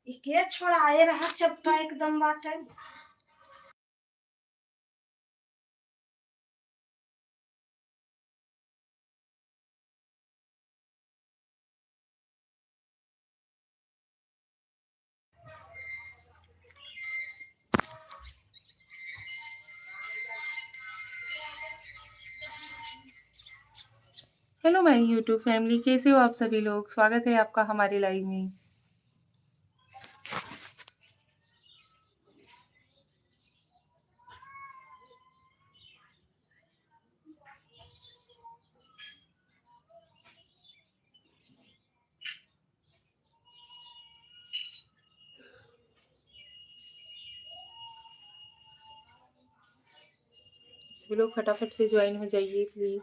के छोड़ाए रहा चपटा एकदम बाटे। हेलो माय यूट्यूब फैमिली, कैसे हो आप सभी लोग। स्वागत है आपका हमारे लाइव में। सभी लोग फटाफट से ज्वाइन हो जाइए please.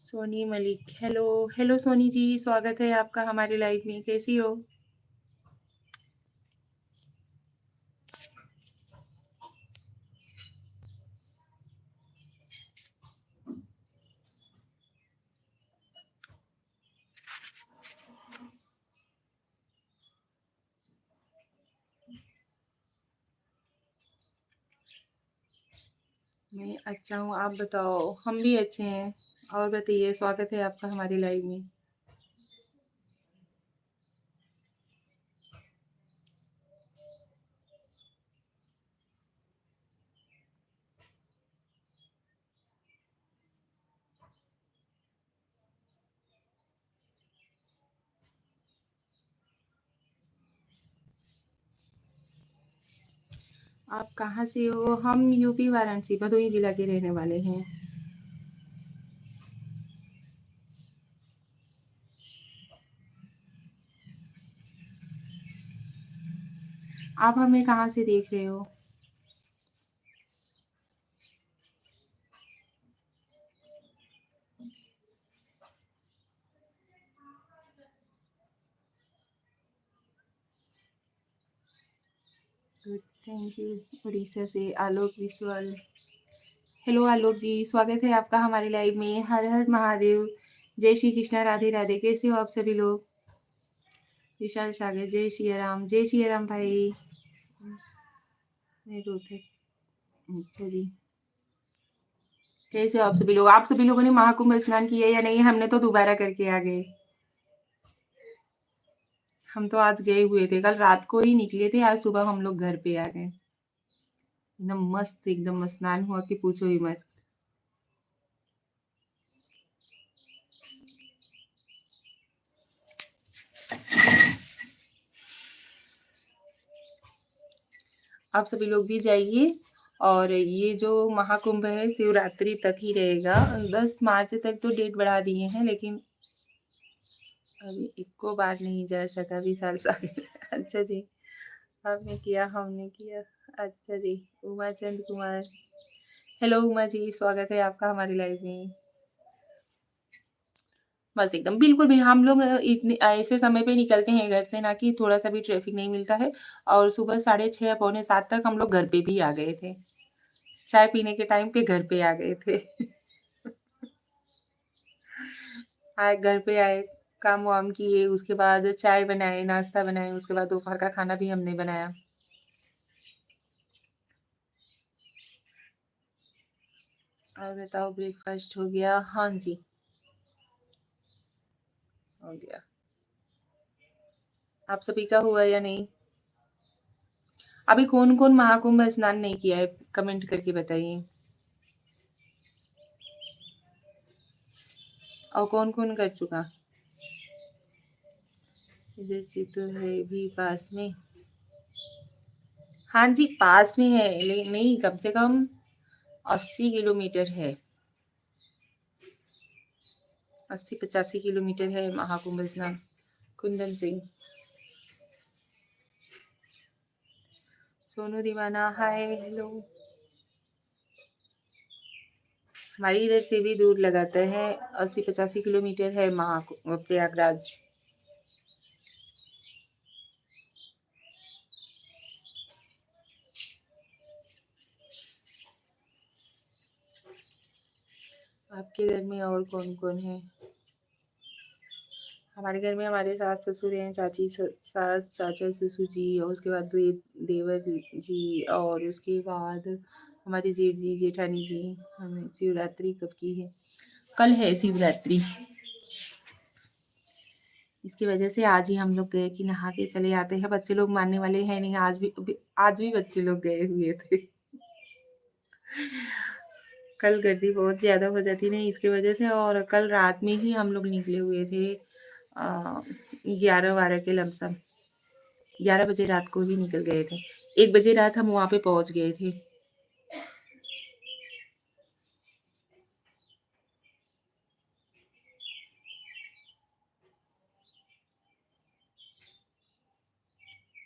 Soni Malik, hello hello Soni ji, स्वागत है आपका हमारे लाइव में। कैसी हो। मैं अच्छा हूँ, आप बताओ। हम भी अच्छे हैं। और बताइए, स्वागत है आपका हमारे लाइव में। आप कहाँ से हो। हम यूपी वाराणसी भदोही जिला के रहने वाले हैं। आप हमें कहाँ से देख रहे हो। Good, thank you. उड़ीसा से आलोक विश्वाल। हेलो आलोक जी, स्वागत है आपका हमारे लाइव में। हर हर महादेव। जय श्री कृष्णा, राधे राधे। कैसे हो आप सभी लोग। विशाल सागर, जय श्री राम, जय श्री राम भाई। मैं रोहित। अच्छा जी, कैसे हो आप सभी लोग। आप सभी लोगों ने महाकुंभ स्नान किया या नहीं। हमने तो दोबारा करके आ गए। हम तो आज गए हुए थे, कल रात को ही निकले थे, आज सुबह हम लोग घर पे आ गए। एकदम मस्त, एकदम स्नान हुआ कि पूछो ही मत। आप सभी लोग भी जाइए। और ये जो महाकुंभ है शिवरात्रि तक ही रहेगा। 10 मार्च तक तो डेट बढ़ा दिए हैं, लेकिन अभी इक्को बार नहीं जा सका विशाल सागर। अच्छा जी, आपने किया, हमने किया। अच्छा जी। उमा चंद कुमार, हेलो उमा जी, स्वागत है आपका हमारे लाइव में। बस एकदम बिल्कुल भी हम लोग इतने ऐसे समय पे निकलते हैं घर से ना कि थोड़ा-सा भी ट्रैफिक नहीं मिलता है। और सुबह 6:30 पौने 7 तक हम लोग घर पे भी आ गए थे। चाय पीने के टाइम पे घर पे आ गए थे। आए घर पे आए, काम-वाम किए, उसके बाद चाय बनाए, नाश्ता बनाए, उसके बाद दोपहर का खाना भी हमने बनाया। और बताओ, ब्रेकफ़ास्ट हो गया? हाँ जी, हो गया। आप सभी का हुआ या नहीं? अभी कौन-कौन महाकुंभ स्नान नहीं किया है? कमेंट करके बताइए। और कौन-कौन कर चुका? इधर से तो है भी पास में। हाँ जी, पास में है, नहीं कम से कम 80 किलोमीटर है। 80-85 किलोमीटर है महाकुंभ स्नान। कुंदन सिंह। सोनू दीवाना हाय हेलो। हमारी इधर से भी दूर लगाता है, 80-85 किलोमीटर है प्रयागराज। आपके घर में और कौन-कौन है? हमारे घर में हमारे सास ससुर हैं, सास चाचा ससुर जी और उसके बाद देवर जी और उसके बाद हमारे जेठ जी जेठानी जी। हमें शिवरात्रि कब की है? कल है शिवरात्रि। इसकी वजह से आज ही हम लोग गए कि नहा के चले आते हैं। बच्चे लोग मानने वाले हैं नहीं, आज भी बच्चे लोग गए हुए थे। कल गर्दी बहुत ज़्यादा हो जाती ना इसकी वजह से, और कल रात में ही हम लोग निकले हुए थे 11-12 के लमसम। 11 बजे रात को ही निकल गए थे। 1 बजे रात हम वहाँ पे पहुँच गए थे।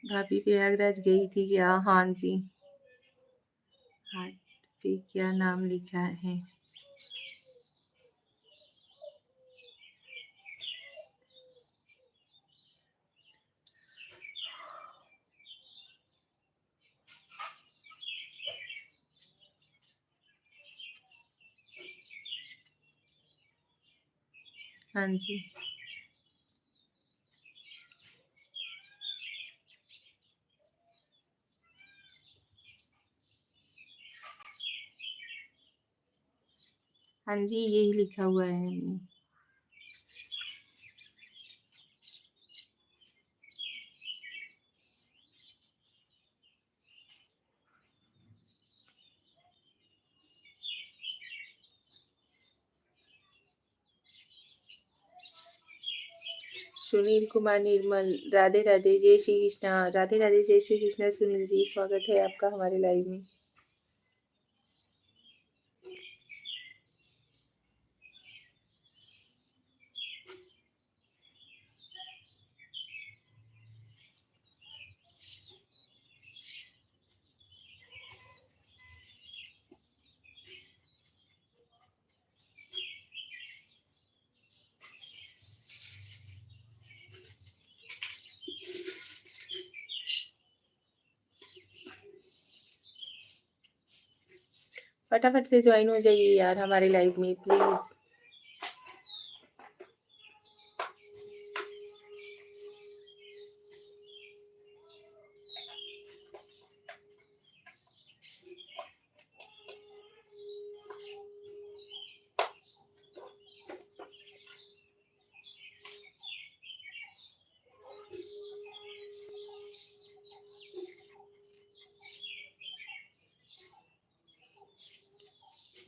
भाभी प्रयागराज गई थी क्या? हाँ जी। हार्ट पे क्या नाम लिखा है? हाँ जी। हाँ जी, यही लिखा हुआ है हमने। सुनील कुमार निर्मल, राधे राधे, जय श्री कृष्णा। राधे राधे, जय श्री कृष्णा सुनील जी, स्वागत है आपका हमारे लाइव में। फटाफट से ज्वाइन हो जाइए यार हमारे लाइव में please.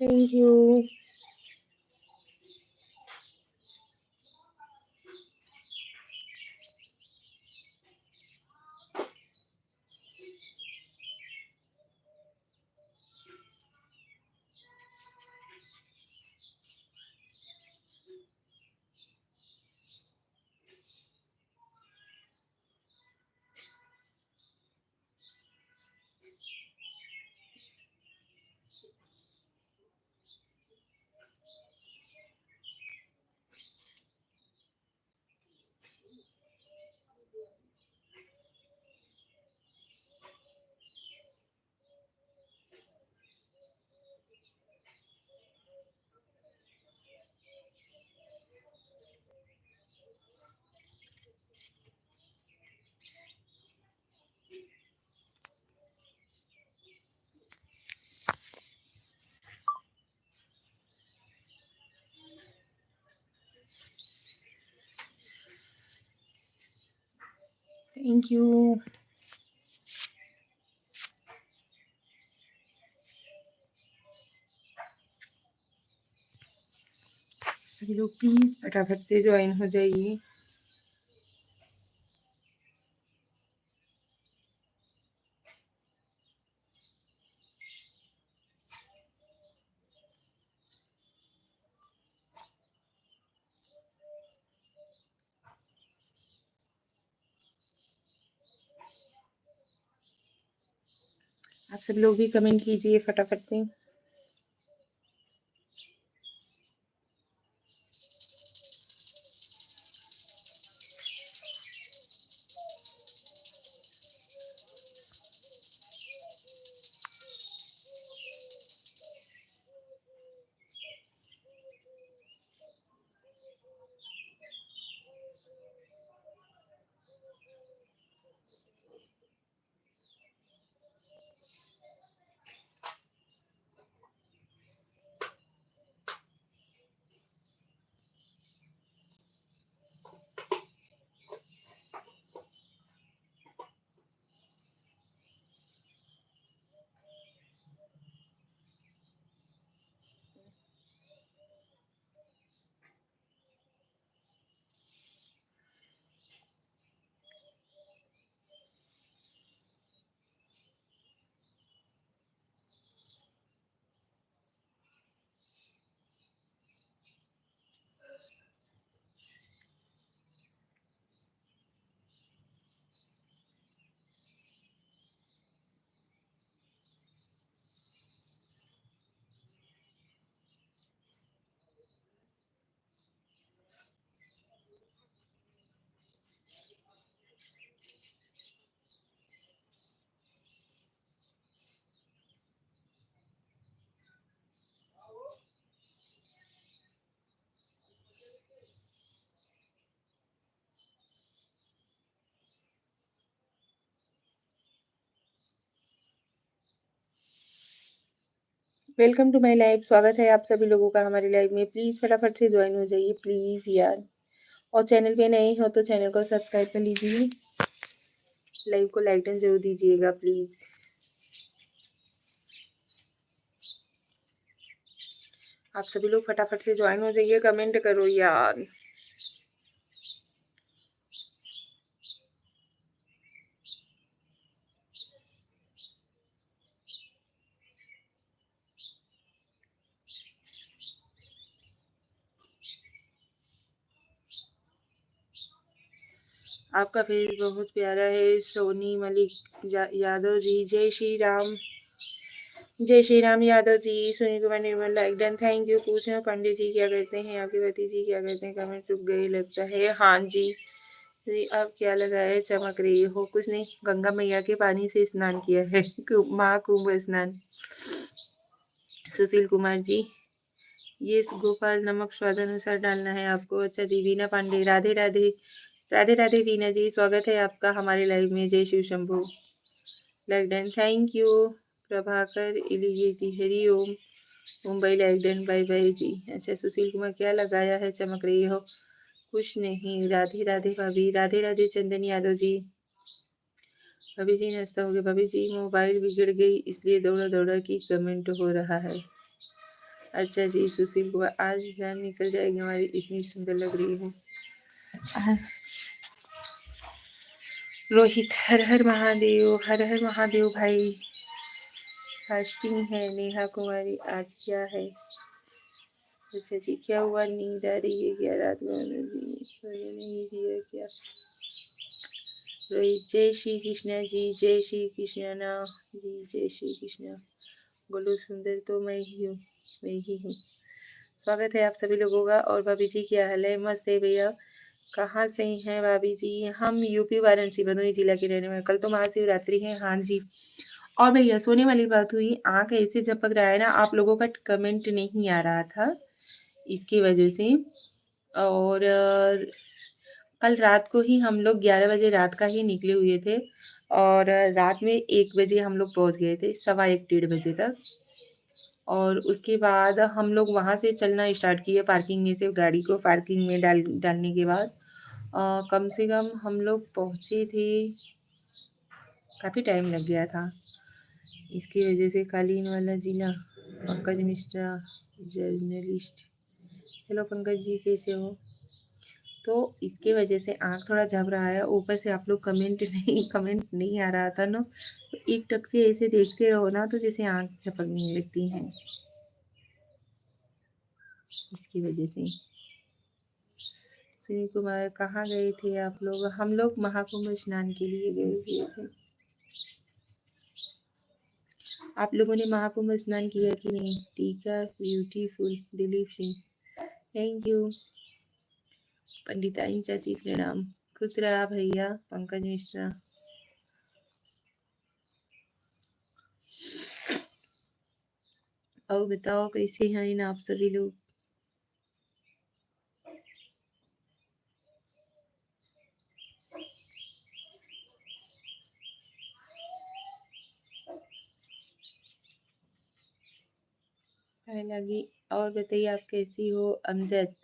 Thank you. Thank you. सभी लोग प्लीज़ फटाफट से जॉइन हो जाइए। आप सब लोग भी कमेंट कीजिए फटाफट से। Welcome to my live. स्वागत है आप सभी लोगों का हमारे लाइव में। प्लीज़ फटाफट से ज्वाइन हो जाइए प्लीज़ यार। और चैनल पे नए हो तो चैनल को सब्सक्राइब कर लीजिए। लाइव को लाइक एंड जरूर दीजिएगा प्लीज़। आप सभी लोग फटाफट से ज्वाइन हो जाइए, कमेंट करो यार। आपका फेस बहुत प्यारा है सोनी मलिक यादव जी। जय श्री राम। जय श्री राम यादव जी। सुनील कुमार निर्मल लाइक डन, थैंक यू। पूछ रहे पंडित जी क्या करते हैं, आपके पति जी क्या करते हैं? कमेंट रुक गई लगता है। हाँ जी जी। अब क्या लगाए चमक रही हो? कुछ नहीं, गंगा मैया के पानी से स्नान किया है। महाकुंभ स्नान। सुशील कुमार जी, ये गोपाल नमक स्वाद अनुसार डालना है आपको। अच्छा जी। वीना पांडे, राधे राधे। राधे राधे वीना जी, स्वागत है आपका हमारे लाइव में। जय Shiv Shambhu. Like done, thank you. Prabhakar Iligeti, Hari Om. Mumbai like done, bye bye ji. अच्छा सुशील कुमार, क्या लगाया है चमक रही हो? कुछ नहीं। राधे राधे भाभी। राधे राधे चंदन यादव जी। भाभी जी नाश्ता हो गया? भाभी जी मोबाइल बिगड़ गई इसलिए दौड़ा दौड़ा की कमेंट हो रहा है। अच्छा जी। सुशील कुमार, आज जान निकल जाएगी हमारी, इतनी सुंदर लग रही हूँ। रोहित, हर हर महादेव। हर हर महादेव भाई। फास्टिंग है। नेहा कुमारी, आज क्या है? अच्छा जी। क्या हुआ, नींद आ रही है क्या रात में? जी सोने नहीं दिया क्या? रोहित, जय श्री कृष्णा जी। जय श्री कृष्णा जी। जय श्री कृष्णा। बोलो सुंदर तो मैं ही हूँ, मैं ही हूँ। स्वागत है आप सभी लोगों का। और भाभी जी क्या हाल है? मस्त है भैया। कहाँ से हैं भाभी जी? हम यूपी वाराणसी भदोही जिला के रहने वाले। कल तो महाशिवरात्रि है। हाँ जी। और भैया सोने वाली बात हुई, आँख ऐसे झपक रहा है ना, आप लोगों का कमेंट नहीं आ रहा था इसकी वजह से। और कल रात को ही हम लोग 11 बजे रात का ही निकले हुए थे और रात में 1 बजे हम लोग पहुंच गए थे, सवा 1 डेढ़ बजे तक। और उसके बाद हम लोग वहाँ से चलना स्टार्ट किए, पार्किंग में से गाड़ी को पार्किंग में डालने के बाद कम से कम हम लोग पहुँचे थे, काफ़ी टाइम लग गया था। इसकी वजह से कालीन वाला जिला, पंकज मिश्रा जर्नलिस्ट। हेलो पंकज जी, कैसे हो? तो इसके वजह से आँख थोड़ा झप रहा है, ऊपर से आप लोग कमेंट नहीं आ रहा था ना, तो एक टक से ऐसे देखते रहो ना तो जैसे आँख झपकने लगती हैं, इसकी वजह से। सुनील कुमार, कहाँ गए थे आप लोग? हम लोग महाकुंभ स्नान के लिए गए हुए थे। आप लोगों ने महाकुंभ स्नान किया कि नहीं? टीका beautiful, Dilip Singh, thank you. पंडिताइन चाची प्रणाम, खुश रहा भैया। पंकज मिश्रा, और बताओ कैसे हैं इन आप सभी लोग? लगी। और बताइए आप कैसी हो? अमजद,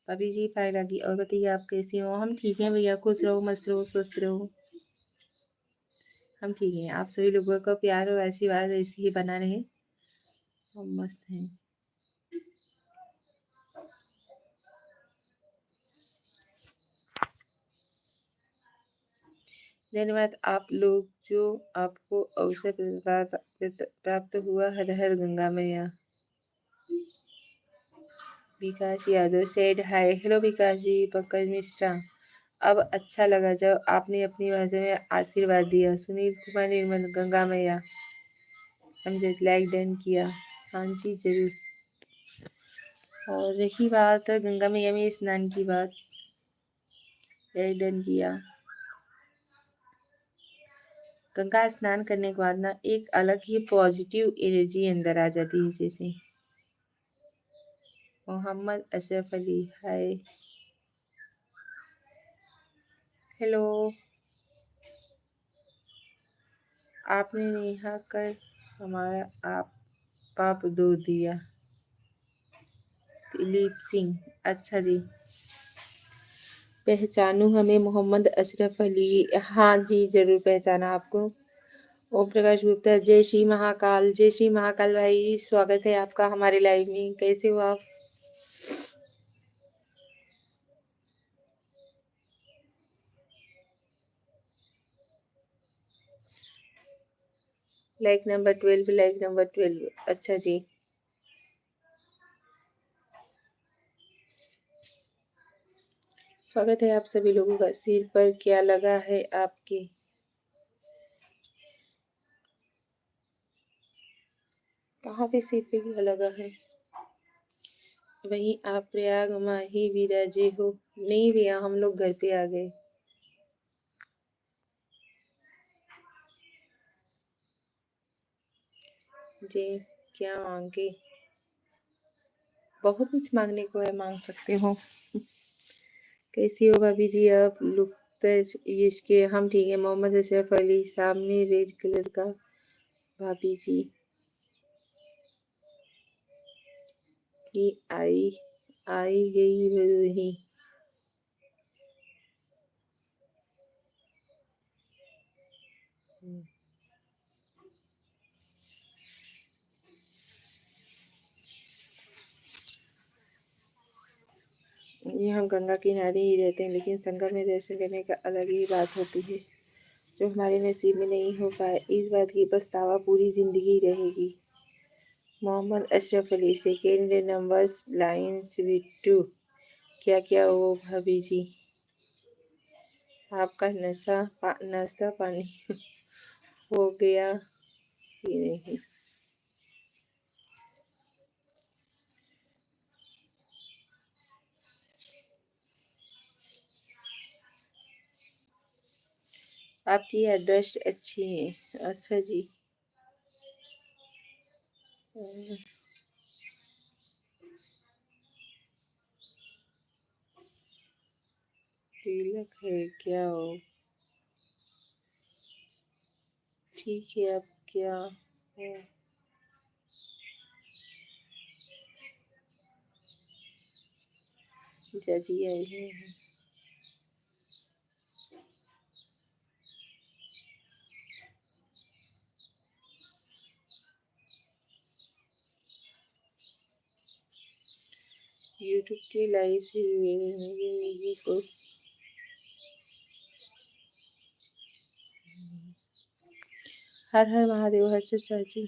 भाभी जी पाए लगी। और बताइए आप कैसी हो? हम ठीक हैं भैया, खुश रहो, मस्त रहो, स्वस्थ रहो। हम ठीक हैं। आप सभी लोगों का प्यार और आशीर्वाद ऐसे ही बना रहे। हम मस्त हैं। धन्यवाद आप लोग जो आपको अवसर प्राप्त हुआ। हर हर गंगा मैया। विकास यादव सेड हाय। हेलो विकास जी। पंकज मिश्रा, अब अच्छा लगा जब आपने अपनी भाषा में आशीर्वाद दिया। सुनील कुमार निर्मल, गंगा मैया। हमने लाइक डन किया। हाँ जी जरूर। और रही बात गंगा मैया में स्नान की बात, लाइक डन किया। गंगा स्नान करने के बाद ना एक अलग ही पॉजिटिव एनर्जी अंदर आ जाती है जैसे। मोहम्मद अशरफ अली हाय। हेलो। आपने नेहा कर हमारा आप पाप दो दिया। दिलीप सिंह, अच्छा जी। पहचानू हमें? मोहम्मद अशरफ अली, हाँ जी जरूर पहचाना आपको। ओम प्रकाश गुप्ता, जय श्री महाकाल। जय श्री महाकाल भाई, स्वागत है आपका हमारे लाइव में। कैसे हो आप? लाइक नंबर 12, लाइक नंबर 12, अच्छा जी। स्वागत है आप सभी लोगों का। सिर पर क्या लगा है आपके? कहाँ पे सिर पे क्या लगा है? वहीं आप प्रयाग माही विराजे हो? नहीं भैया, हम लोग घर पे आ गए। जी, क्या मांगे? बहुत कुछ मांगने को है, मांग सकते हो। कैसी हो भाभी जी आप? लुफ्तर इश्क, हम ठीक है। मोहम्मद अशरफ अली, सामने रेड कलर का। भाभी जी की आई आई गई रही। ये हम गंगा किनारे ही रहते हैं, लेकिन संगम में दर्शन करने का अलग ही बात होती है, जो हमारे नसीब में नहीं हो पाए। इस बात की पछतावा पूरी जिंदगी रहेगी। Mohammad Ashraf Ali, second number line sweet. क्या क्या हो भाभी जी? आपका नाश्ता पानी हो गया कि नहीं? आपकी याददाश्त अच्छी है, अच्छा जी। तिलक है क्या हो? ठीक है, अब क्या हो? जीजा जी आए हैं। यूट्यूब के लाइव से को हर हर महादेव, हर शिव साची।